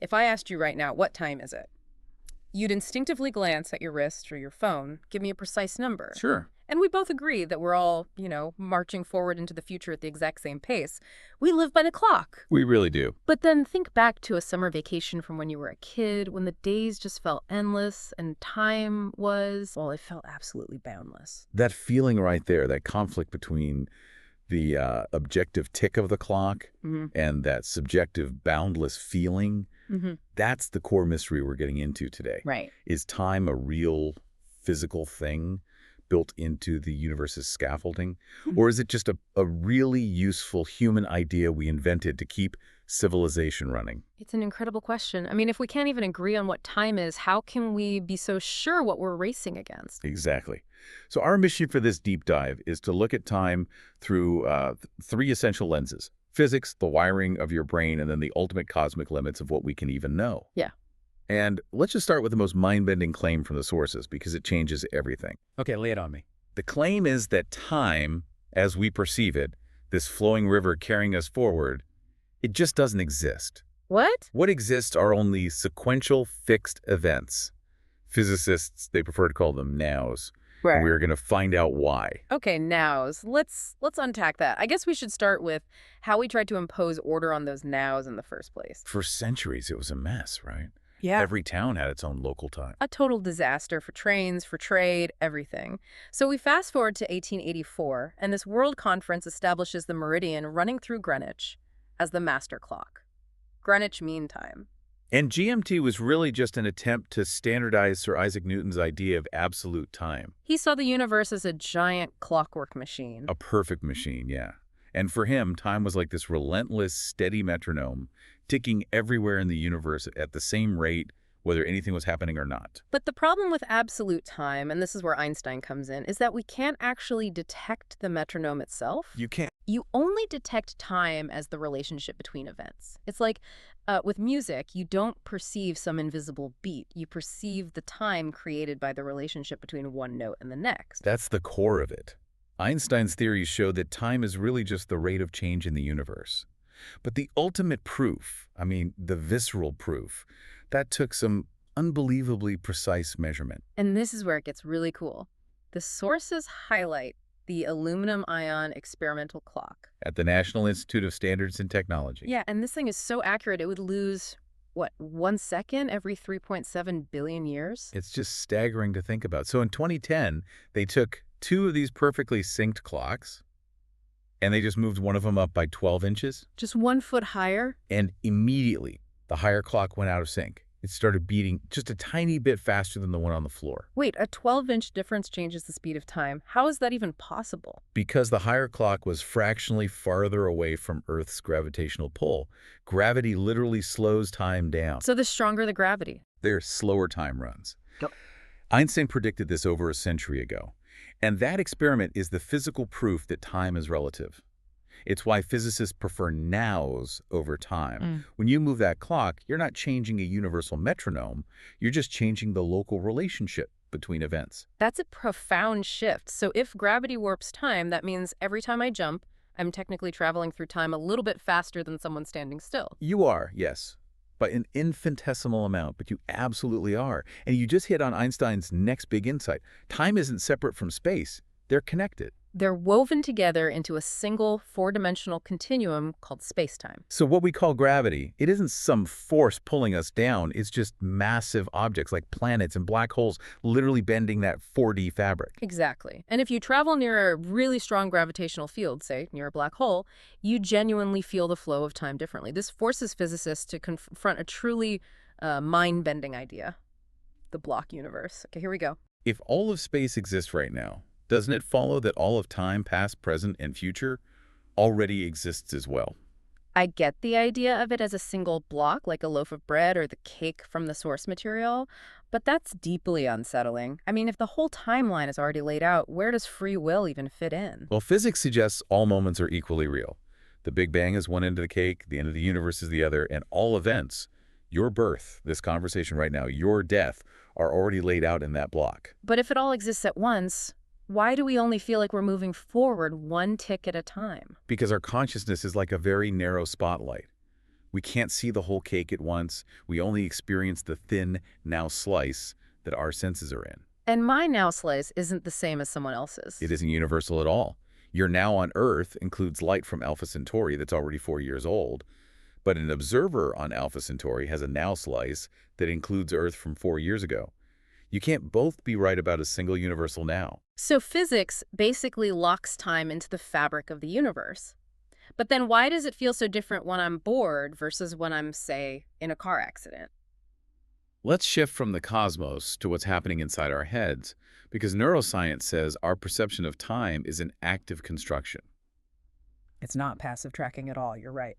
If I asked you right now, what time is it? You'd instinctively glance at your wrist or your phone, give me a precise number. Sure. And we both agree that we're all, marching forward into the future at the exact same pace. We live by the clock. We really do. But then think back to a summer vacation from when you were a kid, when the days just felt endless and time was, well, it felt absolutely boundless. That feeling right there, that conflict between the objective tick of the clock and that subjective boundless feeling, that's the core mystery we're getting into today. Right. Is time a real physical thing built into the universe's scaffolding? Or is it just a really useful human idea we invented to keep civilization running? It's an incredible question. I mean, if we can't even agree on what time is, how can we be so sure what we're racing against? Exactly. So our mission for this deep dive is to look at time through three essential lenses: physics, the wiring of your brain, and then the ultimate cosmic limits of what we can even know. Yeah. And let's just start with the most mind-bending claim from the sources, because it changes everything. Okay, lay it on me. The claim is that time, as we perceive it, this flowing river carrying us forward, it just doesn't exist. What? What exists are only sequential fixed events. Physicists, they prefer to call them nows. Right. And we're going to find out why. Okay, nows. Let's untack that. I guess we should start with how we tried to impose order on those nows in the first place. For centuries, it was a mess, right? Yeah. Every town had its own local time. A total disaster for trains, for trade, everything. So we fast forward to 1884, and this World Conference establishes the meridian running through Greenwich as the master clock. Greenwich Mean Time. And GMT was really just an attempt to standardize Sir Isaac Newton's idea of absolute time. He saw the universe as a giant clockwork machine. A perfect machine, yeah. And for him, time was like this relentless, steady metronome, ticking everywhere in the universe at the same rate, whether anything was happening or not. But the problem with absolute time, and this is where Einstein comes in, is that we can't actually detect the metronome itself. You can't. You only detect time as the relationship between events. It's like with music, you don't perceive some invisible beat. You perceive the time created by the relationship between one note and the next. That's the core of it. Einstein's theories show that time is really just the rate of change in the universe. But the ultimate proof, the visceral proof, that took some unbelievably precise measurement. And this is where it gets really cool. The sources highlight the aluminum ion experimental clock. At the National Institute of Standards and Technology. Yeah, and this thing is so accurate, it would lose, 1 second every 3.7 billion years? It's just staggering to think about. So in 2010, they took two of these perfectly synced clocks, and they just moved one of them up by 12 inches. Just 1 foot higher? And immediately, the higher clock went out of sync. It started beating just a tiny bit faster than the one on the floor. Wait, a 12-inch difference changes the speed of time. How is that even possible? Because the higher clock was fractionally farther away from Earth's gravitational pull. Gravity literally slows time down. So the stronger the gravity. They're slower time runs. Yep. Einstein predicted this over a century ago. And that experiment is the physical proof that time is relative. It's why physicists prefer nows over time. When you move that clock, you're not changing a universal metronome. You're just changing the local relationship between events. That's a profound shift. So if gravity warps time, that means every time I jump, I'm technically traveling through time a little bit faster than someone standing still. You are, yes, by an infinitesimal amount, but you absolutely are. And you just hit on Einstein's next big insight. Time isn't separate from space. They're connected. They're woven together into a single four-dimensional continuum called spacetime. So what we call gravity, it isn't some force pulling us down. It's just massive objects like planets and black holes literally bending that 4D fabric. Exactly. And if you travel near a really strong gravitational field, say near a black hole, you genuinely feel the flow of time differently. This forces physicists to confront a truly mind-bending idea, the block universe. Okay, here we go. If all of space exists right now, doesn't it follow that all of time, past, present, and future, already exists as well? I get the idea of it as a single block, like a loaf of bread or the cake from the source material, but that's deeply unsettling. If the whole timeline is already laid out, where does free will even fit in? Well, physics suggests all moments are equally real. The Big Bang is one end of the cake, the end of the universe is the other, and all events, your birth, this conversation right now, your death, are already laid out in that block. But if it all exists at once, why do we only feel like we're moving forward one tick at a time? Because our consciousness is like a very narrow spotlight. We can't see the whole cake at once. We only experience the thin, now slice that our senses are in. And my now slice isn't the same as someone It else's. isn't universal at all. Your now on Earth includes light from Alpha Centauri that's already 4 years old, but an observer on Alpha Centauri has a now slice that includes Earth from 4 years ago. You can't both be right about a single universal now. So physics basically locks time into the fabric of the universe. But then why does it feel so different when I'm bored versus when I'm, say, in a car accident? Let's shift from the cosmos to what's happening inside our heads, because neuroscience says our perception of time is an active construction. It's not passive tracking at all, you're right.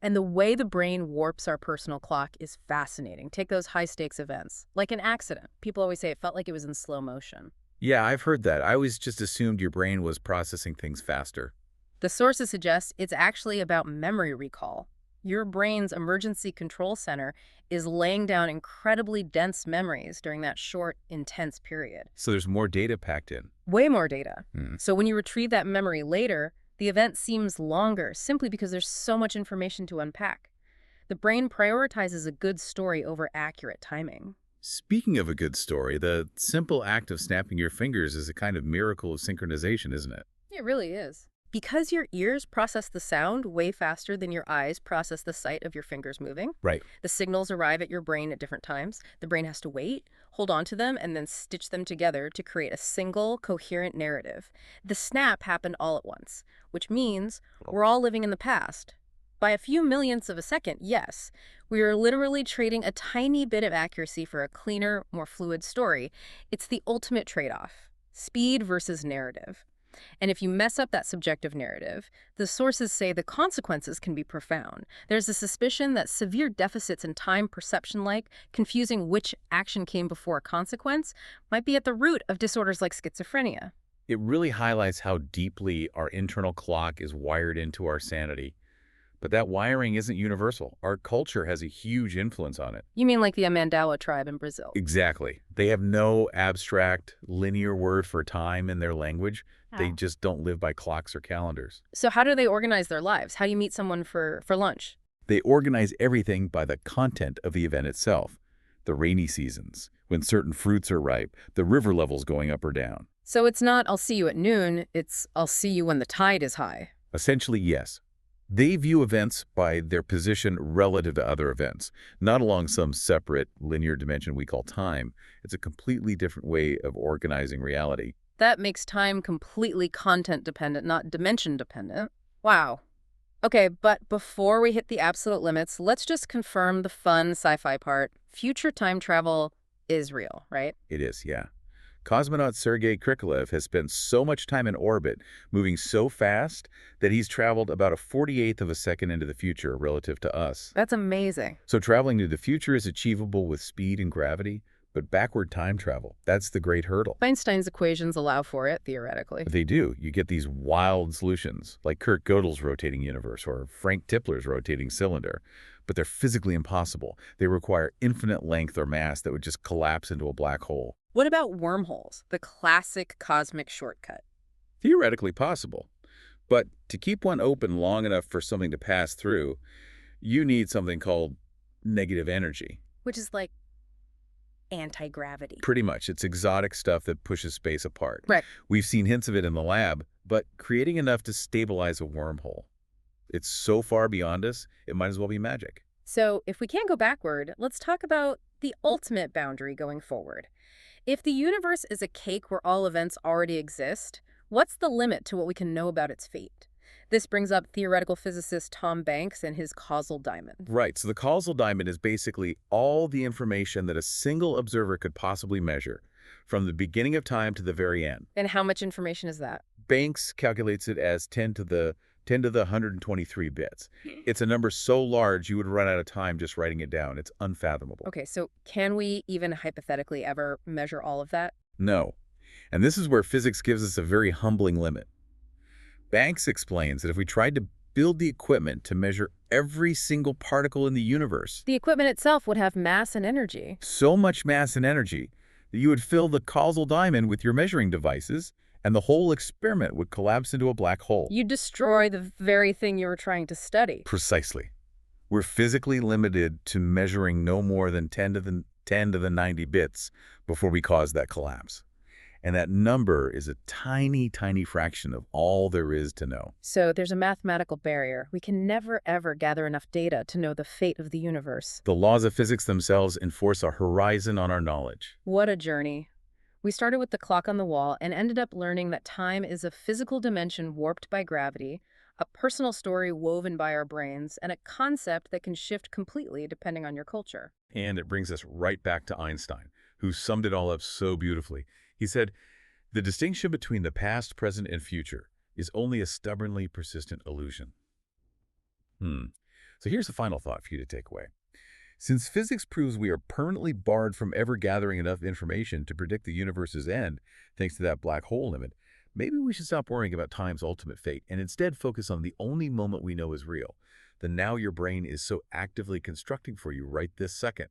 And the way the brain warps our personal clock is fascinating. Take those high-stakes events, like an accident. People always say it felt like it was in slow motion. Yeah, I've heard that. I always just assumed your brain was processing things faster. The sources suggest it's actually about memory recall. Your brain's emergency control center is laying down incredibly dense memories during that short, intense period. So there's more data packed in. Way more data. Hmm. So when you retrieve that memory later, the event seems longer simply because there's so much information to unpack. The brain prioritizes a good story over accurate timing. Speaking of a good story, the simple act of snapping your fingers is a kind of miracle of synchronization, isn't it? It really is. Because your ears process the sound way faster than your eyes process the sight of your fingers moving, Right. the signals arrive at your brain at different times. The brain has to wait, hold on to them, and then stitch them together to create a single, coherent narrative. The snap happened all at once, which means we're all living in the past. By a few millionths of a second, yes. We are literally trading a tiny bit of accuracy for a cleaner, more fluid story. It's the ultimate trade-off: speed versus narrative. And if you mess up that subjective narrative, the sources say the consequences can be profound. There's a suspicion that severe deficits in time perception, like confusing which action came before a consequence, might be at the root of disorders like schizophrenia. It really highlights how deeply our internal clock is wired into our sanity. But that wiring isn't universal. Our culture has a huge influence on it. You mean like the Mandala tribe in Brazil? Exactly. They have no abstract, linear word for time in their language. They just don't live by clocks or calendars. So how do they organize their lives? How do you meet someone for lunch? They organize everything by the content of the event itself. The rainy seasons, when certain fruits are ripe, the river levels going up or down. So it's not "I'll see you at noon," it's "I'll see you when the tide is high." Essentially, yes. They view events by their position relative to other events, not along some separate linear dimension we call time. It's a completely different way of organizing reality. That makes time completely content-dependent, not dimension-dependent. Wow. Okay, but before we hit the absolute limits, let's just confirm the fun sci-fi part. Future time travel is real, right? It is, yeah. Cosmonaut Sergei Krikalev has spent so much time in orbit, moving so fast, that he's traveled about a 48th of a second into the future relative to us. That's amazing. So traveling to the future is achievable with speed and gravity, but backward time travel, that's the great hurdle. Einstein's equations allow for it, theoretically. They do. You get these wild solutions, like Kurt Gödel's rotating universe or Frank Tipler's rotating cylinder, but they're physically impossible. They require infinite length or mass that would just collapse into a black hole. What about wormholes, the classic cosmic shortcut? Theoretically possible, but to keep one open long enough for something to pass through, you need something called negative energy. Which is like anti-gravity. Pretty much. It's exotic stuff that pushes space apart. Right. We've seen hints of it in the lab, but creating enough to stabilize a wormhole. It's so far beyond us, it might as well be magic. So if we can't go backward, let's talk about the ultimate boundary going forward. If the universe is a cake where all events already exist, what's the limit to what we can know about its fate? This brings up theoretical physicist Tom Banks and his causal diamond. Right, so the causal diamond is basically all the information that a single observer could possibly measure, from the beginning of time to the very end. And how much information is that? Banks calculates it as 10 to the 123 bits. It's a number so large you would run out of time just writing it down. It's unfathomable. Okay, so can we even hypothetically ever measure all of that? No. And this is where physics gives us a very humbling limit. Banks explains that if we tried to build the equipment to measure every single particle in the universe, The equipment itself would have mass and energy. so much mass and energy that you would fill the causal diamond with your measuring devices, and the whole experiment would collapse into a black hole. You destroy the very thing you were trying to study. Precisely. We're physically limited to measuring no more than 10 to the 90 bits before we cause that collapse. And that number is a tiny, tiny fraction of all there is to know. So there's a mathematical barrier. We can never, ever gather enough data to know the fate of the universe. The laws of physics themselves enforce a horizon on our knowledge. What a journey. We started with the clock on the wall and ended up learning that time is a physical dimension warped by gravity, a personal story woven by our brains, and a concept that can shift completely depending on your culture. And it brings us right back to Einstein, who summed it all up so beautifully. He said, "The distinction between the past, present, and future is only a stubbornly persistent illusion." So here's a final thought for you to take away. Since physics proves we are permanently barred from ever gathering enough information to predict the universe's end, thanks to that black hole limit, maybe we should stop worrying about time's ultimate fate and instead focus on the only moment we know is real, the now your brain is so actively constructing for you right this second.